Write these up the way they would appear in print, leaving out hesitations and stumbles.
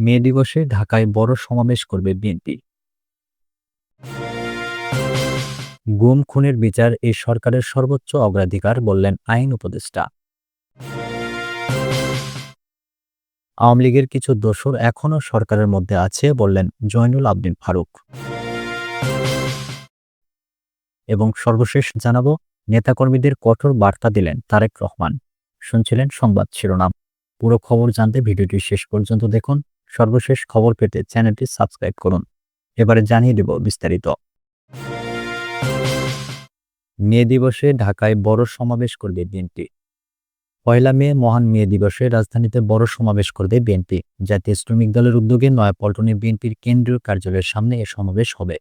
মে দিবসে ঢাকায় বড় সমাবেশ করবে বিএনপি। গুম খুনের বিচার এই সরকারের সর্বোচ্চ অগ্রাধিকার বললেন আইন উপদেষ্টা। আওয়ামী লীগের কিছু দোসর এখনও সরকারের মধ্যে আছে বললেন জয়নুল আবদিন ফারুক। এবং সর্বশেষ জানাবো, নেতাকর্মীদের কঠোর বার্তা দিলেন তারেক রহমান। শুনছিলেন সংবাদ শিরোনাম। পুরো খবর জানতে ভিডিওটি শেষ পর্যন্ত দেখুন। সর্বশেষ খবর পেতে চ্যানেলটি সাবস্ক্রাইব করুন। এবারে জানিয়ে দেব বিস্তারিত। মে দিবসে ঢাকায় বড় সমাবেশ করবে বিএনপি। পয়লা মে মহান মে দিবসে রাজধানীতে বড় সমাবেশ করবে বিএনপি। জাতীয় শ্রমিক দলের উদ্যোগে নয়াপল্টনে বিএনপির কেন্দ্রীয় কার্যালয়ের সামনে এ সমাবেশ হবে।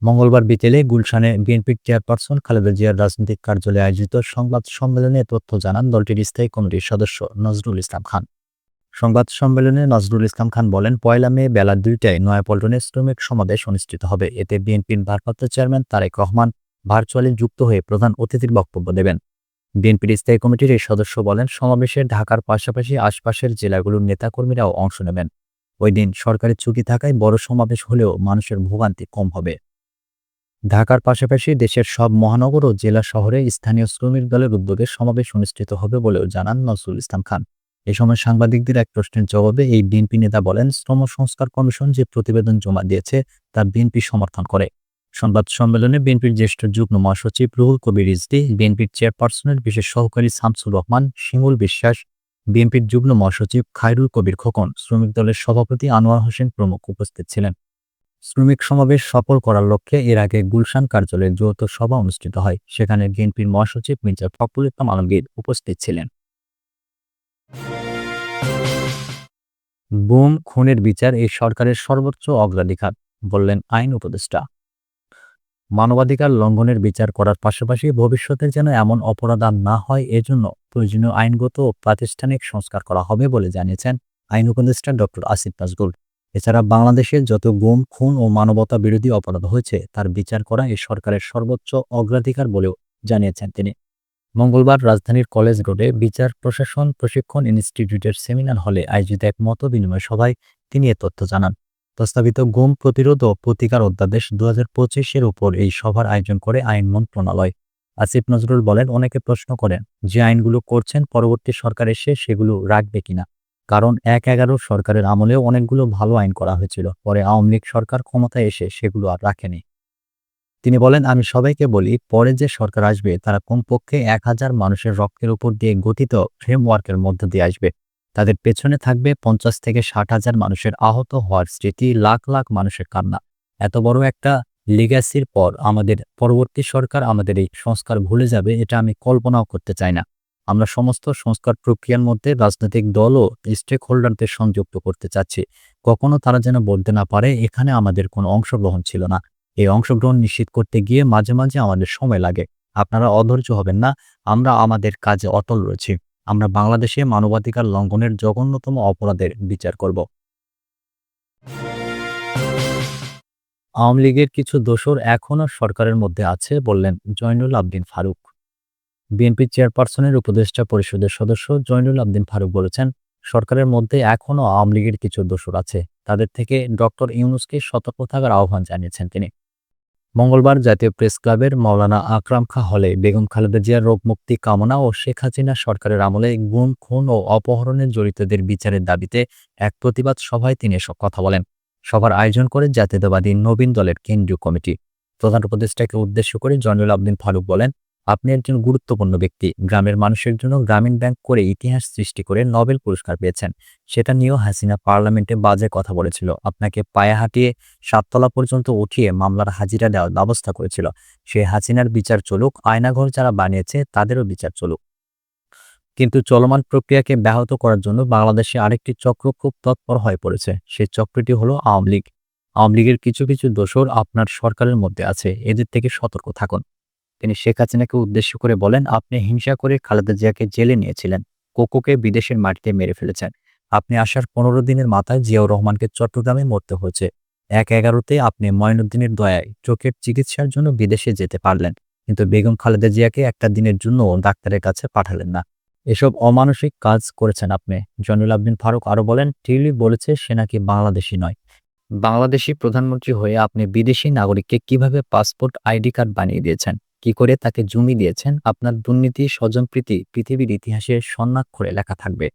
মঙ্গলবার বিকেলে গুলশানে বিএনপির চেয়ারপারসন খালেদা জিয়ার রাজনৈতিক কার্যালয়ে আয়োজিত সংবাদ সম্মেলনে তথ্য জানান দলটির স্থায়ী কমিটির সদস্য নজরুল ইসলাম খান। সংবাদ সম্মেলনে নজরুল ইসলাম খান বলেন, পয়লা মে বেলা ২টায় নয়াপল্টনে শ্রমিক সমাবেশ অনুষ্ঠিত হবে। এতে বিএনপির ভারপ্রাপ্ত চেয়ারম্যান তারেক রহমান ভার্চুয়ালি যুক্ত হয়ে প্রধান অতিথির বক্তব্য দেবেন। বিএনপির স্থায়ী কমিটির এই সদস্য বলেন, সমাবেশে ঢাকার পাশাপাশি আশপাশের জেলাগুলোর নেতাকর্মীরাও অংশ নেবেন। ওই দিন সরকারি ছুটি থাকায় বড় সমাবেশ হলেও মানুষের ভোগান্তি কম হবে। ঢাকার পাশাপাশি দেশের সব মহানগর ও জেলা শহরে স্থানীয় শ্রমিক দলের উদ্যোগে সমাবেশ অনুষ্ঠিত হবে বলেও জানান নজরুল ইসলাম খান। এ সময় সাংবাদিকদের এক প্রশ্নের জবাবে এই বিএনপি নেতা বলেন, শ্রম সংস্কার কমিশন যে প্রতিবেদন জমা দিয়েছে তা বিএনপি সমর্থন করে। সংবাদ সম্মেলনে বিএনপির জ্যেষ্ঠ যুগ্ম মহাসচিব রুহুল কবির রিজভী, বিএনপির চেয়ারপারসনের বিশেষ সহকারী শামসুর রহমান, শিমুল বিশ্বাস, বিএনপির যুগ্ম মহাসচিব খায়রুল কবির খোকন, শ্রমিক দলের সভাপতি আনোয়ার হোসেন প্রমুখ উপস্থিত ছিলেন। শ্রমিক সমাবেশ সফল করার লক্ষ্যে এর আগে গুলশান কার্যালয়ে যৌথ সভা অনুষ্ঠিত হয়। সেখানে বিএনপির মহাসচিব মির্জা ফখরুল ইসলাম আলমগীর উপস্থিত ছিলেন। গুম খুনের বিচার এই সরকারের সর্বোচ্চ অগ্রাধিকার বললেন আইন উপদেষ্টা। মানবাধিকার লঙ্ঘনের বিচার করার পাশাপাশি ভবিষ্যতে যেন এমন অপরাধ আর না হয়, এজন্য প্রয়োজনীয় আইনগত ও প্রাতিষ্ঠানিক সংস্কার করা হবে বলে জানিয়েছেন আইন উপদেষ্টা ডক্টর আসিফ নজরুল। এছাড়া বাংলাদেশে যত গুম খুন ও মানবতা বিরোধী অপরাধ হয়েছে তার বিচার করা এই সরকারের সর্বোচ্চ অগ্রাধিকার বলেও জানিয়েছেন তিনি। মঙ্গলবার রাজধানীর কলেজ রোডে বিচার প্রশাসন প্রশিক্ষণ ইনস্টিটিউটের সেমিনার হলে আয়োজিত এক মত বিনিময় সভায় তিনি এ তথ্য জানান। প্রস্তাবিত গুম প্রতিরোধ ও প্রতিকার অধ্যাদেশ ২০২৫-এর উপর এই সভার আয়োজন করে আইন মন্ত্রণালয়। আসিফ নজরুল বলেন, অনেকে প্রশ্ন করেন যে আইনগুলো করছেন পরবর্তী সরকার এসে সেগুলো রাখবে কিনা। কারণ ১/১১ সরকারের আমলেও অনেকগুলো ভালো আইন করা হয়েছিল, পরে আওয়ামী লীগ সরকার ক্ষমতায় এসে সেগুলো আর রাখেনি। তিনি বলেন, আমি সবাইকে বলি, পরে যে সরকার আসবে তারা কমপক্ষে ১,০০০ মানুষের রক্তের উপর দিয়ে গঠিত ফ্রেমওয়ার্কের মধ্য দিয়ে আসবে। তাদের পেছনে থাকবে ৫০ থেকে ৬০,০০০ মানুষের আহত হওয়ার স্মৃতি, লাখ লাখ মানুষের কান্না। এত বড় একটা লিগ্যাসির পর আমাদের পরবর্তী সরকার আমাদের এই সংস্কার ভুলে যাবে, এটা আমি কল্পনাও করতে চাই না। আমরা সমস্ত সংস্কার প্রক্রিয়ার মধ্যে রাজনৈতিক দল ও স্টেক হোল্ডারদের সংযুক্ত করতে চাচ্ছি। কখনো তারা যেন বলতে না পারে এখানে আমাদের কোনো অংশগ্রহণ ছিল না। এই অংশগ্রহণ নিশ্চিত করতে গিয়ে মাঝে মাঝে আমাদের সময় লাগে। আপনারা অধৈর্য হবেন না। আমরা আমাদের কাজে অটল রয়েছি। আমরা বাংলাদেশে মানবাধিকার লঙ্ঘনের জঘন্যতম অপরাধের বিচার করব। আওয়ামী লীগের কিছু দোসর এখনও সরকারের মধ্যে আছে বললেন জয়নুল আবদিন ফারুক। বিএনপি চেয়ারপারসনের উপদেষ্টা পরিষদের সদস্য জয়নুল আবদিন ফারুক বলেছেন, সরকারের মধ্যে এখনও আওয়ামী লীগের কিছু দোসর আছে। তাদের থেকে ডক্টর ইউনূসকে সতর্ক থাকার আহ্বান জানিয়েছেন তিনি। মঙ্গলবার জাতীয় প্রেস ক্লাবের মাওলানা আকরাম খাঁ হলে বেগম খালেদা জিয়ার রোগ মুক্তি কামনা ও শেখ হাসিনা সরকারের আমলে গুম খুন ও অপহরণে জড়িতদের বিচারের দাবিতে এক প্রতিবাদ সভায় তিনি এসব কথা বলেন। সভার আয়োজন করে জাতীয়তাবাদী নবীন দলের কেন্দ্রীয় কমিটি। প্রধান উপদেষ্টাকে উদ্দেশ্য করে জয়নুল আবদিন ফারুক বলেন, আপনি একজন গুরুত্বপূর্ণ ব্যক্তি। গ্রামের মানুষের জন্য গ্রামীণ ব্যাংক করে ইতিহাস সৃষ্টি করে নোবেল পুরস্কার পেয়েছেন। সেটা নিয়েও হাসিনা পার্লামেন্টে বাজে কথা বলেছিল। আপনাকে পায়ে হাঁটিয়ে ৭ তলা পর্যন্ত উঠিয়ে মামলার হাজিরা দেওয়ার ব্যবস্থা করেছিল। সে হাসিনার বিচার চলুক, আয়নাঘর যারা বানিয়েছে তাদেরও বিচার চলুক। কিন্তু চলমান প্রক্রিয়াকে ব্যাহত করার জন্য বাংলাদেশে আরেকটি চক্র খুব তৎপর হয়ে পড়েছে। সেই চক্রটি হলো আওয়ামী লীগ। আওয়ামী লীগের কিছু কিছু দোসর আপনার সরকারের মধ্যে আছে, এদের থেকে সতর্ক থাকুন। তিনি শেখ হাসিনাকে উদ্দেশ্য করে বলেন, আপনি হিংসা করে খালেদা জিয়াকে জেলে নিয়েছিলেন, কোকোকে বিদেশের মাটিতে মেরে ফেলেছেন। আপনি আসার ১৫ দিনের মাথায় জিয়াউর রহমানকে চট্টগ্রামে মরতে হয়েছে। ১/১১-তে আপনি মঈনুদ্দিনের দয়ায় চোখের চিকিৎসার জন্য বিদেশে যেতে পারলেন, কিন্তু বেগম খালেদা জিয়াকে একটা দিনের জন্য ডাক্তারের কাছে পাঠালেন না। এসব অমানসিক কাজ করেছেন আপনি। জয়নুল আবদিন ফারুক আরো বলেন, টিউলিপ বলেছে সে নাকি বাংলাদেশী নয়। বাংলাদেশী প্রধানমন্ত্রী হয়ে আপনি বিদেশি নাগরিককে কিভাবে পাসপোর্ট আইডি কার্ড বানিয়ে দিয়েছেন? কি করে তাকে জমি দিয়েছেন? আপনার দুর্নীতি, স্বজনপ্রীতি পৃথিবীর ইতিহাসে স্বর্ণাক্ষরে লেখা থাকবে।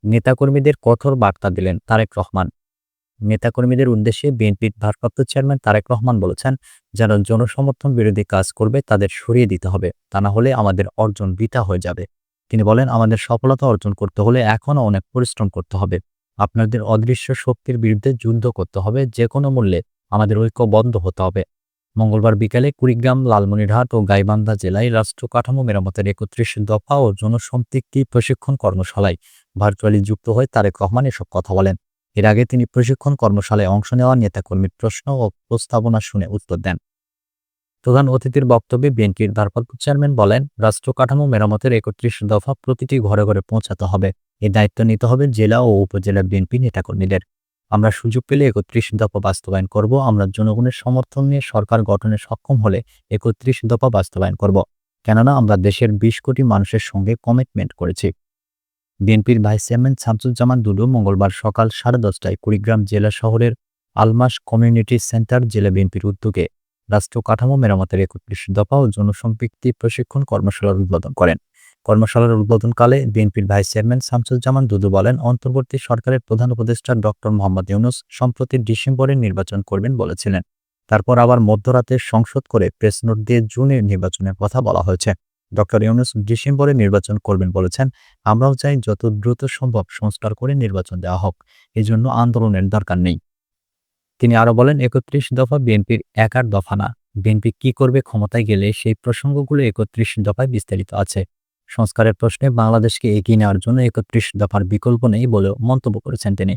নেতাকর্মীদের কঠোর বার্তা দিলেন তারেক রহমান। নেতাকর্মীদের উদ্দেশ্যে বিএনপির ভারপ্রাপ্ত চেয়ারম্যান তারেক রহমান বলেছেন, যারা জনসমর্থন বিরোধী কাজ করবে তাদের সরিয়ে দিতে হবে, তা না হলে আমাদের অর্জন বৃথা হয়ে যাবে। তিনি বলেন, আমাদের সফলতা অর্জন করতে হলে এখনও অনেক পরিশ্রম করতে হবে। আপনাদের অদৃশ্য শক্তির বিরুদ্ধে যুদ্ধ করতে হবে, যে কোনো মূল্যে আমাদের ঐক্যবদ্ধ হতে হবে। মঙ্গলবার বিকালে কুড়িগ্রাম, লালমনিরহাট ও গাইবান্ধা জেলায় রাষ্ট্র কাঠামো মেরামতের ৩১ দফা ও জনসম্পৃক্তি প্রশিক্ষণ কর্মশালায় ভার্চুয়ালি যুক্ত হয়ে তারেক রহমান এসব কথা বলেন। এর আগে তিনি প্রশিক্ষণ কর্মশালায় অংশ নেওয়া নেতাকর্মীর প্রশ্ন ও প্রস্তাবনা শুনে উত্তর দেন। প্রধান অতিথির বক্তব্যে বিএনপির ভারপ্রাপ্ত চেয়ারম্যান বলেন, রাষ্ট্র কাঠামো মেরামতের ৩১ দফা প্রতিটি ঘরে ঘরে পৌঁছাতে হবে। এই দায়িত্ব নিতে হবে জেলা ও উপজেলা বিএনপি নেতাকর্মীদের। আমরা সুযোগ পেলে ৩১ দফা বাস্তবায়ন করব। আমরা জনগণের সমর্থন নিয়ে সরকার গঠনে সক্ষম হলে ৩১ দফা বাস্তবায়ন করব। কেননা আমরা দেশের ২০ কোটি মানুষের সঙ্গে কমিটমেন্ট করেছি। বিএনপির ভাইস চেয়ারম্যান শামসুজ্জামান দুলু মঙ্গলবার সকাল 10:30টায় কুড়িগ্রাম জেলা শহরের আলমাস কমিউনিটি সেন্টার জেলা বিএনপির উদ্যোগে রাষ্ট্র কাঠামো মেরামতের ৩১ দফা ও জনসম্পৃক্তি প্রশিক্ষণ কর্মশালার উদ্বোধন করেন। কর্মশালার উদ্বোধনকালে বিএনপির ভাইস চেয়ারম্যান শামসুজ্জামান দুলু বলেন, অন্তর্বর্তী সরকারের প্রধান উপদেষ্টা ডক্টর মোহাম্মদ ইউনূস সম্প্রতি ডিসেম্বরে নির্বাচন করবেন বলেছিলেন। তারপর আবার মধ্যরাতে সংসদ করে প্রেস নোট দিয়ে জুনে নির্বাচনের কথা বলা হয়েছে। ডক্টর ইউনূস ডিসেম্বরে নির্বাচন করবেন বলেছেন। আমরাও চাই যত দ্রুত সম্ভব সংস্কার করে নির্বাচন দেওয়া হোক, এজন্য আন্দোলনের দরকার নেই। তিনি আরো বলেন, ৩১ দফা বিএনপির একার দফা না। বিএনপি কি করবে ক্ষমতায় গেলে সেই প্রসঙ্গগুলো ৩১ দফায় বিস্তারিত আছে। সংস্কারের প্রশ্নে বাংলাদেশকে এগিয়ে নেওয়ার জন্য ৩১ দফার বিকল্প নেই বলেও মন্তব্য করেছেন তিনি।